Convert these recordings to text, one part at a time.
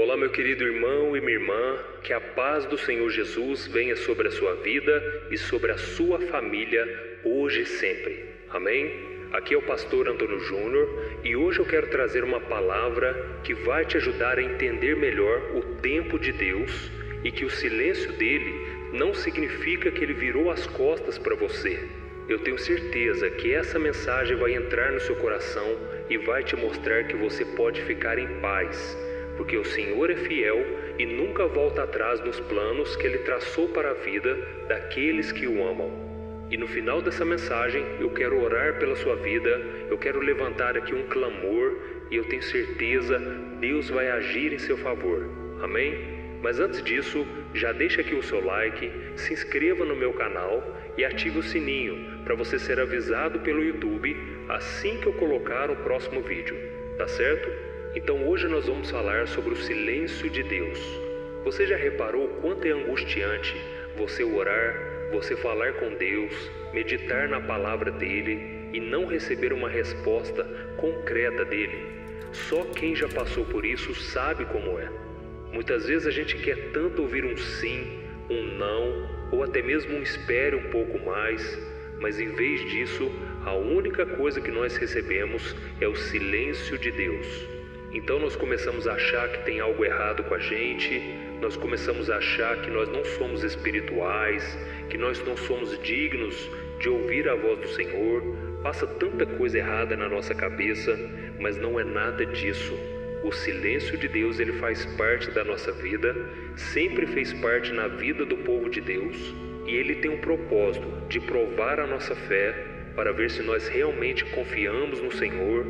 Olá, meu querido irmão e minha irmã, que a paz do Senhor Jesus venha sobre a sua vida e sobre a sua família, hoje e sempre. Amém? Aqui é o pastor Antônio Júnior e hoje eu quero trazer uma palavra que vai te ajudar a entender melhor o tempo de Deus e que o silêncio dele não significa que ele virou as costas para você. Eu tenho certeza que essa mensagem vai entrar no seu coração e vai te mostrar que você pode ficar em paz, porque o Senhor é fiel e nunca volta atrás nos planos que Ele traçou para a vida daqueles que o amam. E no final dessa mensagem eu quero orar pela sua vida, eu quero levantar aqui um clamor e eu tenho certeza Deus vai agir em seu favor. Amém? Mas antes disso, já deixa aqui o seu like, se inscreva no meu canal e ative o sininho para você ser avisado pelo YouTube assim que eu colocar o próximo vídeo, tá certo? Então hoje nós vamos falar sobre o silêncio de Deus. Você já reparou o quanto é angustiante você orar, você falar com Deus, meditar na palavra dele e não receber uma resposta concreta dele? Só quem já passou por isso sabe como é. Muitas vezes a gente quer tanto ouvir um sim, um não, ou até mesmo um espere um pouco mais, mas em vez disso, a única coisa que nós recebemos é o silêncio de Deus. Então nós começamos a achar que tem algo errado com a gente, nós começamos a achar que nós não somos espirituais, que nós não somos dignos de ouvir a voz do Senhor. Passa tanta coisa errada na nossa cabeça, mas não é nada disso. O silêncio de Deus, ele faz parte da nossa vida, sempre fez parte na vida do povo de Deus, e ele tem um propósito de provar a nossa fé para ver se nós realmente confiamos no Senhor,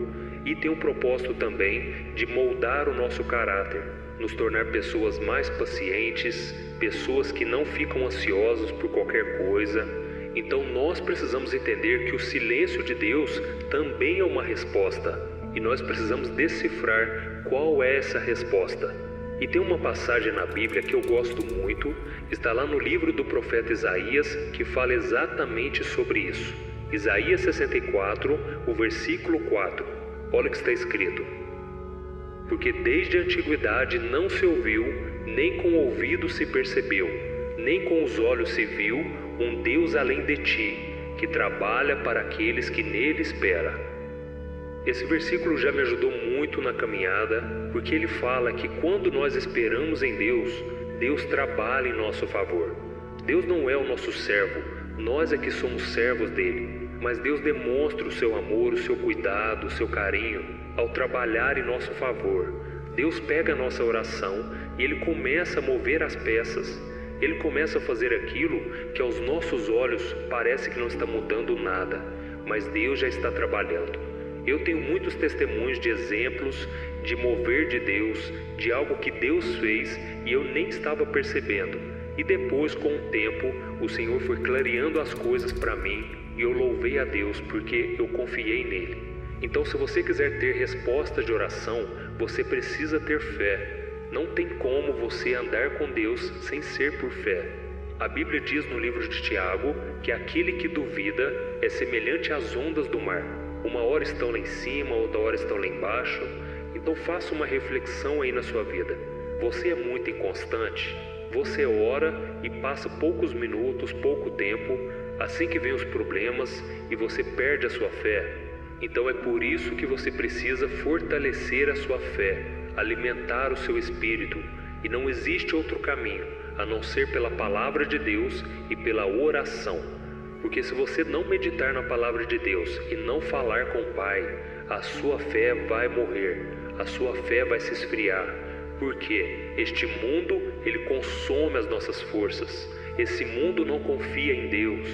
e tem um propósito também de moldar o nosso caráter, nos tornar pessoas mais pacientes, pessoas que não ficam ansiosos por qualquer coisa. Então nós precisamos entender que o silêncio de Deus também é uma resposta, e nós precisamos decifrar qual é essa resposta. E tem uma passagem na Bíblia que eu gosto muito, está lá no livro do profeta Isaías, que fala exatamente sobre isso. Isaías 64, o versículo 4. Olha o que está escrito: porque desde a antiguidade não se ouviu, nem com o ouvido se percebeu, nem com os olhos se viu um Deus além de ti, que trabalha para aqueles que nele esperam. Esse versículo já me ajudou muito na caminhada, porque ele fala que quando nós esperamos em Deus, Deus trabalha em nosso favor. Deus não é o nosso servo, nós é que somos servos dele. Mas Deus demonstra o seu amor, o seu cuidado, o seu carinho ao trabalhar em nosso favor. Deus pega a nossa oração e Ele começa a mover as peças. Ele começa a fazer aquilo que aos nossos olhos parece que não está mudando nada, mas Deus já está trabalhando. Eu tenho muitos testemunhos de exemplos de mover de Deus, de algo que Deus fez e eu nem estava percebendo. E depois, com o tempo, o Senhor foi clareando as coisas para mim e eu louvei a Deus porque eu confiei nele. Então, se você quiser ter resposta de oração, você precisa ter fé. Não tem como você andar com Deus sem ser por fé. A Bíblia diz no livro de Tiago que aquele que duvida é semelhante às ondas do mar. Uma hora estão lá em cima, outra hora estão lá embaixo. Então faça uma reflexão aí na sua vida. Você é muito inconstante? Você ora e passa poucos minutos, pouco tempo, assim que vem os problemas e você perde a sua fé. Então é por isso que você precisa fortalecer a sua fé, alimentar o seu espírito. E não existe outro caminho, a não ser pela palavra de Deus e pela oração. Porque se você não meditar na palavra de Deus e não falar com o Pai, a sua fé vai morrer, a sua fé vai se esfriar. Porque este mundo, ele consome as nossas forças. Esse mundo não confia em Deus.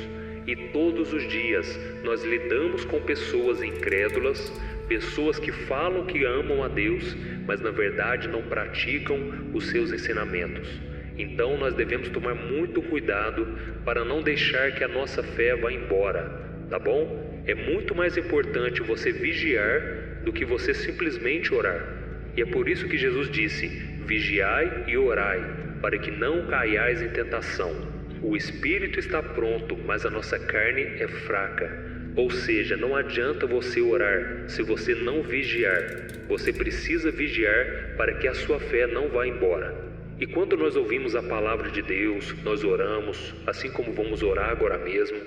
E todos os dias nós lidamos com pessoas incrédulas, pessoas que falam que amam a Deus, mas na verdade não praticam os seus ensinamentos. Então nós devemos tomar muito cuidado para não deixar que a nossa fé vá embora, tá bom? É muito mais importante você vigiar do que você simplesmente orar. E é por isso que Jesus disse: vigiai e orai, para que não caiais em tentação. O espírito está pronto, mas a nossa carne é fraca. Ou seja, não adianta você orar se você não vigiar. Você precisa vigiar para que a sua fé não vá embora. E quando nós ouvimos a palavra de Deus, nós oramos, assim como vamos orar agora mesmo,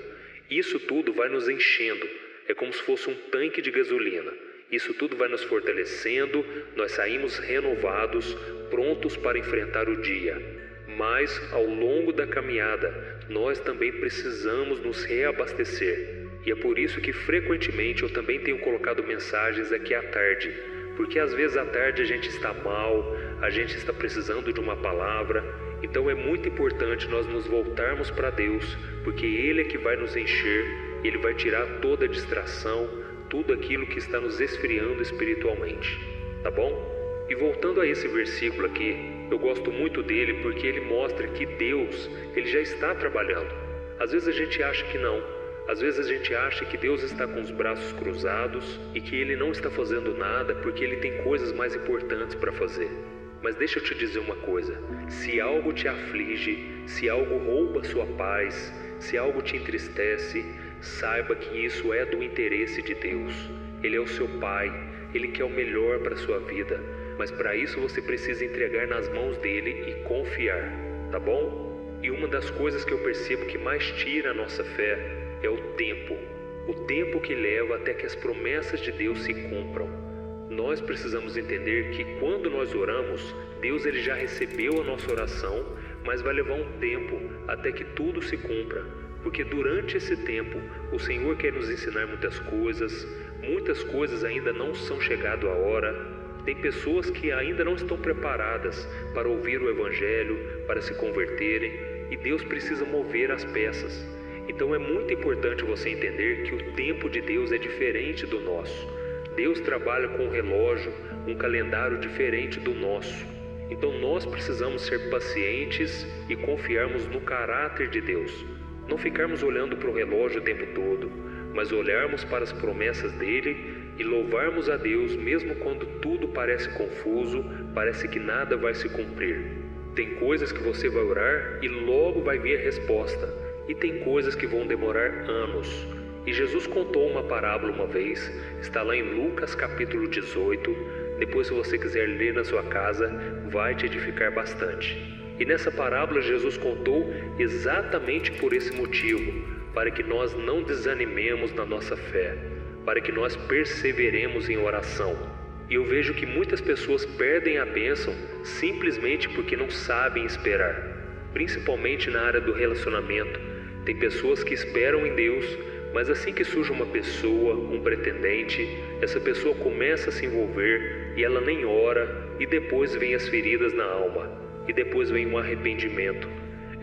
isso tudo vai nos enchendo. É como se fosse um tanque de gasolina. Isso tudo vai nos fortalecendo, nós saímos renovados, prontos para enfrentar o dia. Mas, ao longo da caminhada, nós também precisamos nos reabastecer. E é por isso que frequentemente eu também tenho colocado mensagens aqui à tarde. Porque às vezes à tarde a gente está mal, a gente está precisando de uma palavra. Então é muito importante nós nos voltarmos para Deus, porque Ele é que vai nos encher, Ele vai tirar toda a distração, tudo aquilo que está nos esfriando espiritualmente. Tá bom? E voltando a esse versículo aqui, eu gosto muito dele porque ele mostra que Deus, Ele já está trabalhando. Às vezes a gente acha que não. Às vezes a gente acha que Deus está com os braços cruzados e que Ele não está fazendo nada porque Ele tem coisas mais importantes para fazer. Mas deixa eu te dizer uma coisa, se algo te aflige, se algo rouba sua paz, se algo te entristece, saiba que isso é do interesse de Deus. Ele é o seu Pai, Ele quer o melhor para a sua vida, mas para isso você precisa entregar nas mãos dEle e confiar, tá bom? E uma das coisas que eu percebo que mais tira a nossa fé é o tempo que leva até que as promessas de Deus se cumpram. Nós precisamos entender que quando nós oramos, Deus ele já recebeu a nossa oração, mas vai levar um tempo até que tudo se cumpra, porque durante esse tempo o Senhor quer nos ensinar muitas coisas ainda não são chegado a hora. Tem pessoas que ainda não estão preparadas para ouvir o Evangelho, para se converterem, e Deus precisa mover as peças. Então é muito importante você entender que o tempo de Deus é diferente do nosso. Deus trabalha com um relógio, um calendário diferente do nosso. Então nós precisamos ser pacientes e confiarmos no caráter de Deus. Não ficarmos olhando para o relógio o tempo todo, mas olharmos para as promessas dele e louvarmos a Deus mesmo quando tudo parece confuso, parece que nada vai se cumprir. Tem coisas que você vai orar e logo vai vir a resposta. E tem coisas que vão demorar anos. E Jesus contou uma parábola uma vez, está lá em Lucas capítulo 18. Depois, se você quiser ler na sua casa, vai te edificar bastante. E nessa parábola Jesus contou exatamente por esse motivo, para que nós não desanimemos na nossa fé, para que nós perseveremos em oração. E eu vejo que muitas pessoas perdem a bênção simplesmente porque não sabem esperar, principalmente na área do relacionamento. Tem pessoas que esperam em Deus, mas assim que surge uma pessoa, um pretendente, essa pessoa começa a se envolver e ela nem ora, e depois vem as feridas na alma, e depois vem um arrependimento.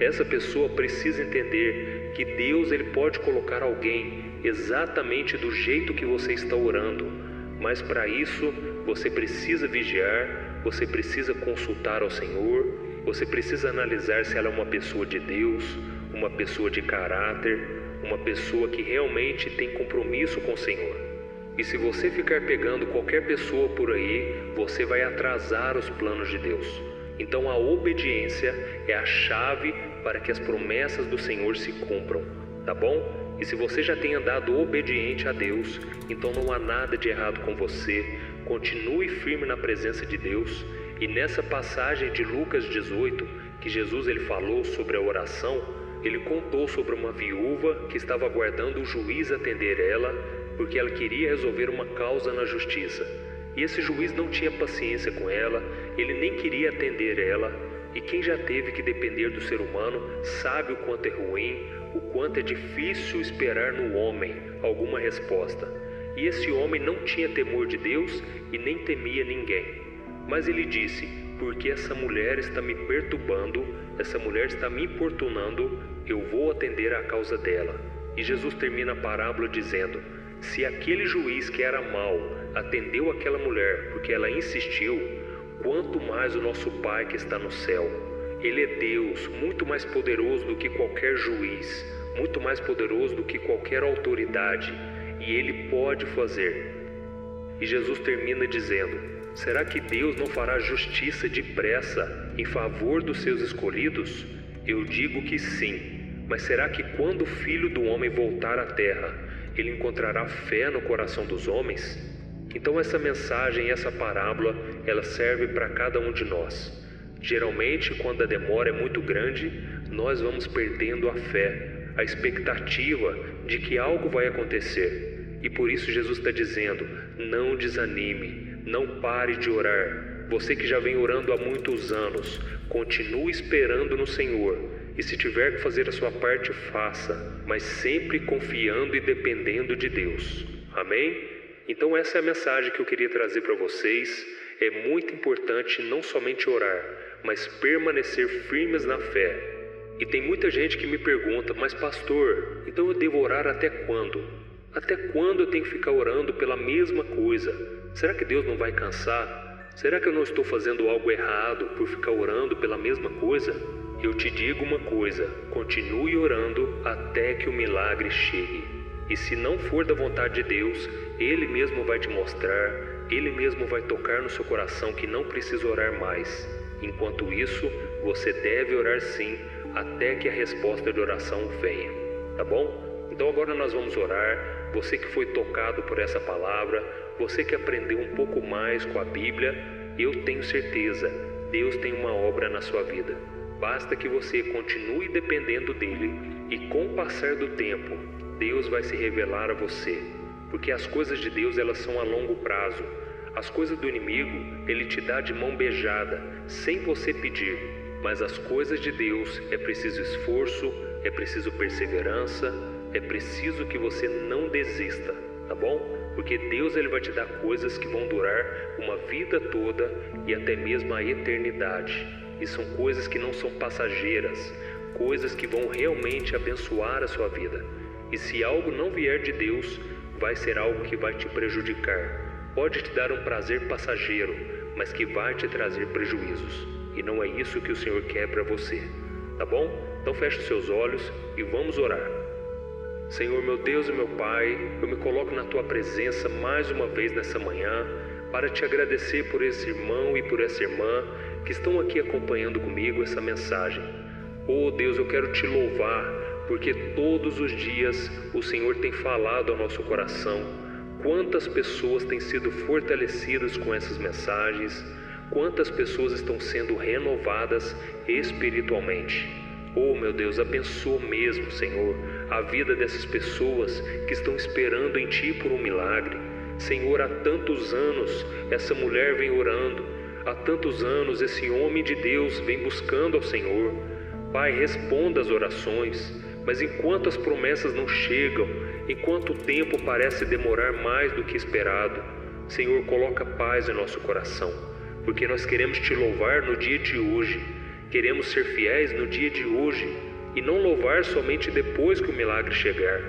Essa pessoa precisa entender que Deus ele pode colocar alguém exatamente do jeito que você está orando, mas para isso você precisa vigiar, você precisa consultar ao Senhor, você precisa analisar se ela é uma pessoa de Deus, uma pessoa de caráter, uma pessoa que realmente tem compromisso com o Senhor. E se você ficar pegando qualquer pessoa por aí, você vai atrasar os planos de Deus. Então a obediência é a chave para que as promessas do Senhor se cumpram, tá bom? E se você já tem andado obediente a Deus, então não há nada de errado com você. Continue firme na presença de Deus. E nessa passagem de Lucas 18, que Jesus ele falou sobre a oração, ele contou sobre uma viúva que estava aguardando o juiz atender ela, porque ela queria resolver uma causa na justiça. E esse juiz não tinha paciência com ela, ele nem queria atender ela. E quem já teve que depender do ser humano sabe o quanto é ruim, o quanto é difícil esperar no homem alguma resposta. E esse homem não tinha temor de Deus e nem temia ninguém. Mas ele disse: porque essa mulher está me perturbando, essa mulher está me importunando, eu vou atender à causa dela. E Jesus termina a parábola dizendo: se aquele juiz que era mau atendeu aquela mulher porque ela insistiu, quanto mais o nosso Pai que está no céu. Ele é Deus, muito mais poderoso do que qualquer juiz, muito mais poderoso do que qualquer autoridade, e Ele pode fazer. E Jesus termina dizendo: será que Deus não fará justiça depressa em favor dos seus escolhidos? Eu digo que sim, mas será que quando o Filho do Homem voltar à terra, ele encontrará fé no coração dos homens? Então essa mensagem, essa parábola, ela serve para cada um de nós. Geralmente, quando a demora é muito grande, nós vamos perdendo a fé, a expectativa de que algo vai acontecer. E por isso Jesus está dizendo, não desanime, não pare de orar. Você que já vem orando há muitos anos, continue esperando no Senhor. E se tiver que fazer a sua parte, faça, mas sempre confiando e dependendo de Deus. Amém? Então essa é a mensagem que eu queria trazer para vocês. É muito importante não somente orar, mas permanecer firmes na fé. E tem muita gente que me pergunta, mas pastor, então eu devo orar até quando? Até quando eu tenho que ficar orando pela mesma coisa? Será que Deus não vai cansar? Será que eu não estou fazendo algo errado por ficar orando pela mesma coisa? Eu te digo uma coisa, continue orando até que o milagre chegue. E se não for da vontade de Deus, Ele mesmo vai te mostrar, Ele mesmo vai tocar no seu coração que não precisa orar mais. Enquanto isso, você deve orar sim, até que a resposta de oração venha. Tá bom? Então agora nós vamos orar. Você que foi tocado por essa palavra, você que aprendeu um pouco mais com a Bíblia, eu tenho certeza, Deus tem uma obra na sua vida. Basta que você continue dependendo dEle e com o passar do tempo, Deus vai se revelar a você. Porque as coisas de Deus, elas são a longo prazo. As coisas do inimigo, ele te dá de mão beijada, sem você pedir. Mas as coisas de Deus é preciso esforço, é preciso perseverança, é preciso que você não desista, tá bom? Porque Deus, ele vai te dar coisas que vão durar uma vida toda e até mesmo a eternidade. E são coisas que não são passageiras, coisas que vão realmente abençoar a sua vida. E se algo não vier de Deus, vai ser algo que vai te prejudicar. Pode te dar um prazer passageiro, mas que vai te trazer prejuízos. E não é isso que o Senhor quer para você, tá bom? Então feche os seus olhos e vamos orar. Senhor, meu Deus e meu Pai, eu me coloco na Tua presença mais uma vez nessa manhã para te agradecer por esse irmão e por essa irmã que estão aqui acompanhando comigo essa mensagem. Oh Deus, eu quero te louvar, porque todos os dias o Senhor tem falado ao nosso coração. Quantas pessoas têm sido fortalecidas com essas mensagens, quantas pessoas estão sendo renovadas espiritualmente. Oh meu Deus, abençoa mesmo, Senhor, a vida dessas pessoas que estão esperando em Ti por um milagre. Senhor, há tantos anos essa mulher vem orando, há tantos anos esse homem de Deus vem buscando ao Senhor. Pai, responda as orações, mas enquanto as promessas não chegam, enquanto o tempo parece demorar mais do que esperado, Senhor, coloca paz em nosso coração, porque nós queremos Te louvar no dia de hoje, queremos ser fiéis no dia de hoje e não louvar somente depois que o milagre chegar.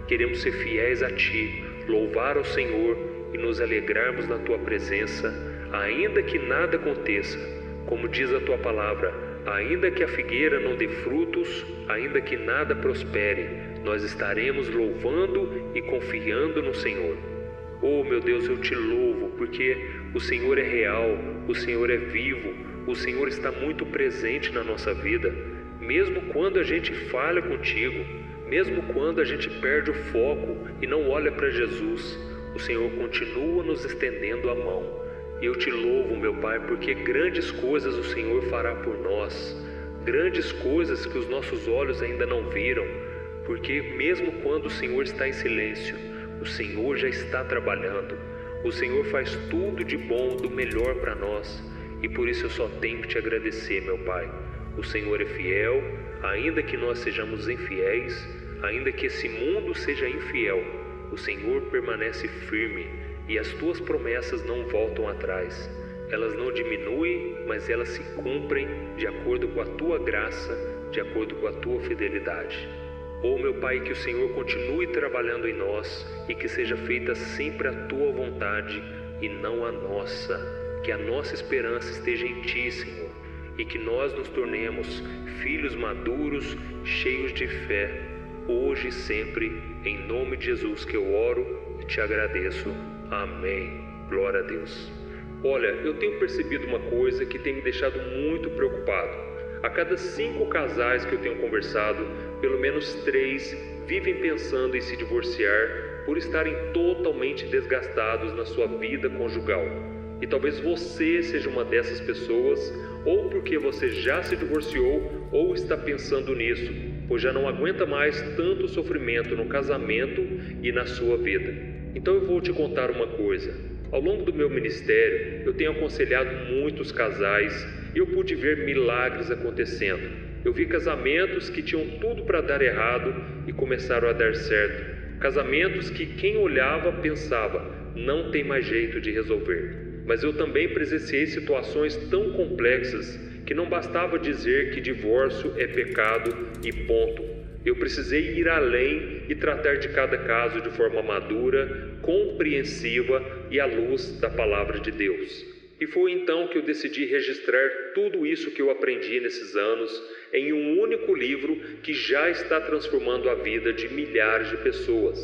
Queremos ser fiéis a Ti, louvar ao Senhor e nos alegrarmos na Tua presença, ainda que nada aconteça, como diz a Tua palavra, ainda que a figueira não dê frutos, ainda que nada prospere, nós estaremos louvando e confiando no Senhor. Oh meu Deus, eu Te louvo, porque o Senhor é real, o Senhor é vivo, o Senhor está muito presente na nossa vida. Mesmo quando a gente falha contigo, mesmo quando a gente perde o foco e não olha para Jesus, o Senhor continua nos estendendo a mão. E eu Te louvo, meu Pai, porque grandes coisas o Senhor fará por nós, grandes coisas que os nossos olhos ainda não viram, porque mesmo quando o Senhor está em silêncio, o Senhor já está trabalhando. O Senhor faz tudo de bom, do melhor para nós, e por isso eu só tenho que Te agradecer, meu Pai. O Senhor é fiel, ainda que nós sejamos infiéis, ainda que esse mundo seja infiel, o Senhor permanece firme e as Tuas promessas não voltam atrás. Elas não diminuem, mas elas se cumprem de acordo com a Tua graça, de acordo com a Tua fidelidade. Oh meu Pai, que o Senhor continue trabalhando em nós e que seja feita sempre a Tua vontade e não a nossa. Que a nossa esperança esteja em Ti, Senhor, e que nós nos tornemos filhos maduros, cheios de fé, hoje e sempre, em nome de Jesus que eu oro e Te agradeço. Amém. Glória a Deus. Olha, eu tenho percebido uma coisa que tem me deixado muito preocupado. A cada 5 casais que eu tenho conversado, pelo menos 3 vivem pensando em se divorciar por estarem totalmente desgastados na sua vida conjugal. E talvez você seja uma dessas pessoas, ou porque você já se divorciou ou está pensando nisso, pois já não aguenta mais tanto sofrimento no casamento e na sua vida. Então eu vou te contar uma coisa. Ao longo do meu ministério, eu tenho aconselhado muitos casais e eu pude ver milagres acontecendo. Eu vi casamentos que tinham tudo para dar errado e começaram a dar certo. Casamentos que quem olhava pensava, não tem mais jeito de resolver. Mas eu também presenciei situações tão complexas que não bastava dizer que divórcio é pecado e ponto. Eu precisei ir além e tratar de cada caso de forma madura, compreensiva e à luz da palavra de Deus. E foi então que eu decidi registrar tudo isso que eu aprendi nesses anos em um único livro que já está transformando a vida de milhares de pessoas.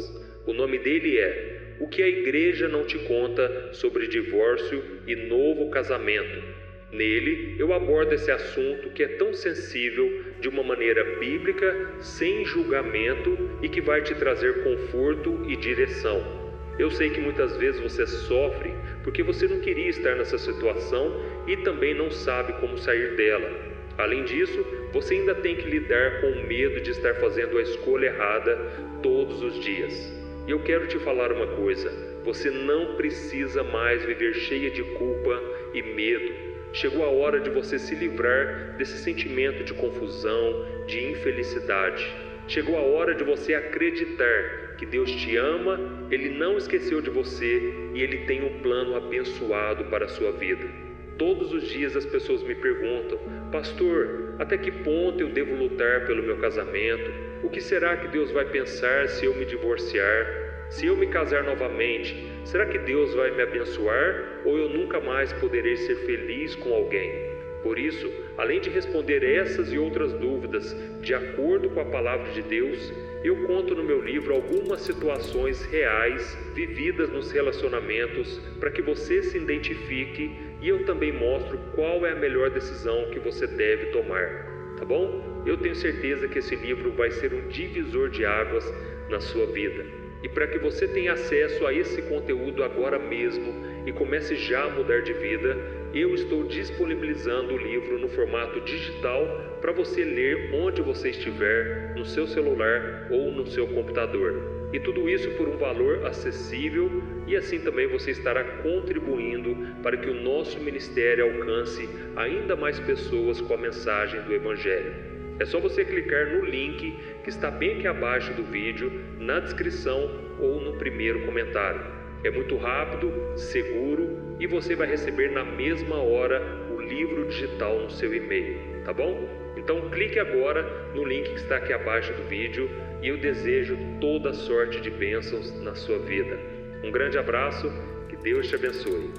O nome dele é O que a Igreja Não Te Conta sobre Divórcio e Novo Casamento. Nele, eu abordo esse assunto que é tão sensível de uma maneira bíblica, sem julgamento e que vai te trazer conforto e direção. Eu sei que muitas vezes você sofre porque você não queria estar nessa situação e também não sabe como sair dela. Além disso, você ainda tem que lidar com o medo de estar fazendo a escolha errada todos os dias. E eu quero te falar uma coisa, você não precisa mais viver cheia de culpa e medo. Chegou a hora de você se livrar desse sentimento de confusão, de infelicidade. Chegou a hora de você acreditar que Deus te ama, Ele não esqueceu de você e Ele tem um plano abençoado para a sua vida. Todos os dias as pessoas me perguntam, pastor, até que ponto eu devo lutar pelo meu casamento? O que será que Deus vai pensar se eu me divorciar? Se eu me casar novamente, será que Deus vai me abençoar ou eu nunca mais poderei ser feliz com alguém? Por isso, além de responder essas e outras dúvidas de acordo com a palavra de Deus, eu conto no meu livro algumas situações reais vividas nos relacionamentos para que você se identifique e eu também mostro qual é a melhor decisão que você deve tomar, tá bom? Eu tenho certeza que esse livro vai ser um divisor de águas na sua vida. E para que você tenha acesso a esse conteúdo agora mesmo e comece já a mudar de vida, eu estou disponibilizando o livro no formato digital para você ler onde você estiver, no seu celular ou no seu computador. E tudo isso por um valor acessível e assim também você estará contribuindo para que o nosso ministério alcance ainda mais pessoas com a mensagem do Evangelho. É só você clicar no link que está bem aqui abaixo do vídeo, na descrição ou no primeiro comentário. É muito rápido, seguro e você vai receber na mesma hora o livro digital no seu e-mail, tá bom? Então clique agora no link que está aqui abaixo do vídeo e eu desejo toda sorte de bênçãos na sua vida. Um grande abraço, que Deus te abençoe.